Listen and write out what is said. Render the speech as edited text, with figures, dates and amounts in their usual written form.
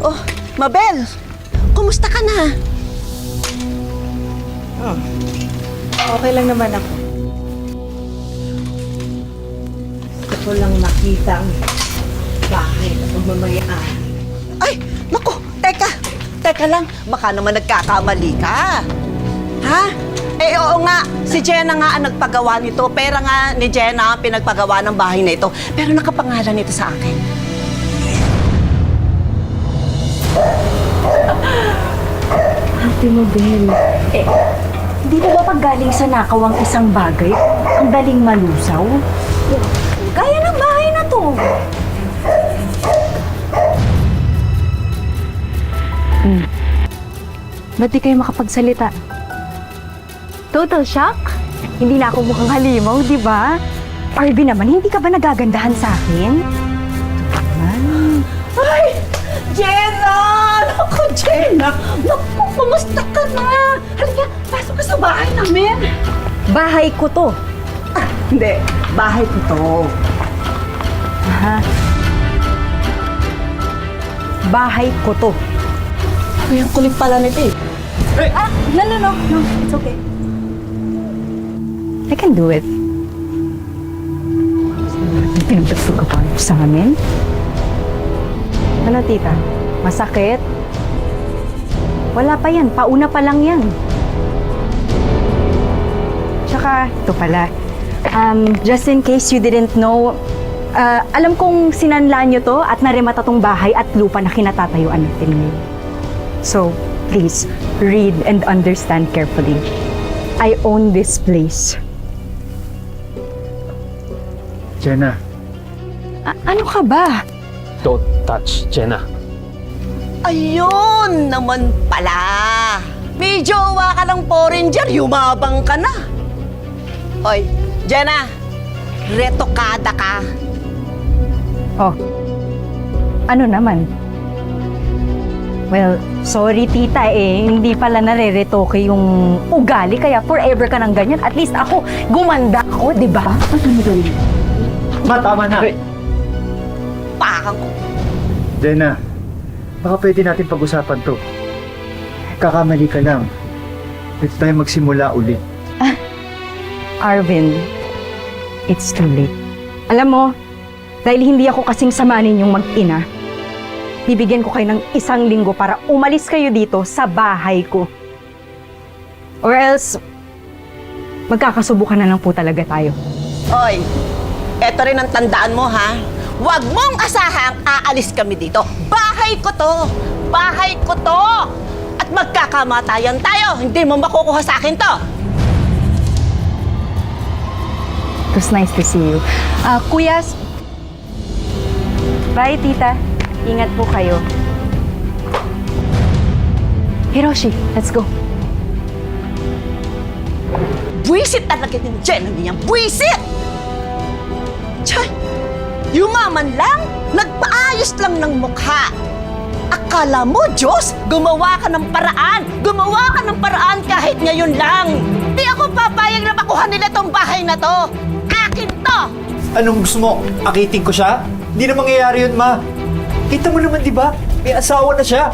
Oh, Mabel! Kumusta ka na? Okay lang naman ako. Gusto ko lang makita ang bahay na pagmamayaan. Ay, naku! Teka! Teka lang, baka naman nagkakamali ka. Ha? Eh, oo nga. Si Jenna nga ang nagpagawa nito. Pera nga ni Jenna ang pinagpagawa ng bahay na ito. Pero nakapangalan nito sa akin. Ate Mabel, di ba pag galing sa nakaw ang isang bagay, ang daling malusaw? Gaya ng bahay na to. Ba't di kayo makapagsalita? Total shock? Hindi na ako mukhang halimaw, di ba? Arby naman, hindi ka ba nagagandahan sa akin? Ay! Jenna! Naku, Jenna! Naku, kumusta ka na? Halika, pasok ka sa bahay namin. Bahay ko to. Ah, hindi. Bahay ko to. Ha? Bahay ko to. Ay, ang kulit pala nito eh. No. It's okay. I can do it. Pinagtagpag ka pa sa amin? Ano, tita? Masakit? Wala pa yan. Pauna pa lang yan. Tsaka, ito pala. Just in case you didn't know, alam kong sinanla nyo to at narimata tong bahay at lupa na kinatatayuan natin ngayon. So, please, read and understand carefully. I own this place. Jenna, Ano ka ba? don't touch Jenna. Ayun naman pala. May jowa ka ng foreigner, yumabang ka na. Hoy, Jenna, retokada ka. Oh, ano naman? Well, sorry tita hindi pala nare-retoke yung ugali kaya forever ka ng ganyan. At least ako, gumanda ako, di ba? Ma, tama na! Pakang ko. Jenna, baka pwede natin pag-usapan to. Kakamali ka lang. Pwede tayo magsimula ulit. Arvin, it's too late. Alam mo, dahil hindi ako kasing sama ninyong mag-ina, bibigyan ko kayo ng 1 linggo para umalis kayo dito sa bahay ko. Or else, magkakasubukan na lang po talaga tayo. Hoy, eto rin ang tandaan mo, ha? Huwag mong asahang aalis kami dito. Bahay ko to! Bahay ko to! At magkakamatayan tayo. Hindi mo makukuha sa akin to. It was nice to see you. Kuya, bye, tita. Ingat po kayo. Hiroshi, let's go. Buwisit talaga ni Jenna niya. Buwisit! Chay! Yumaman lang? Nagpaayos lang ng mukha. Akala mo, Diyos, gumawa ka ng paraan. Gumawa ka ng paraan kahit ngayon lang. Di ako papayag na makuha nila tong bahay na to. Akin to! Anong gusto mo? Akitin ko siya? Hindi na mangyayari yun, ma. Kita mo naman, di ba? May asawa na siya.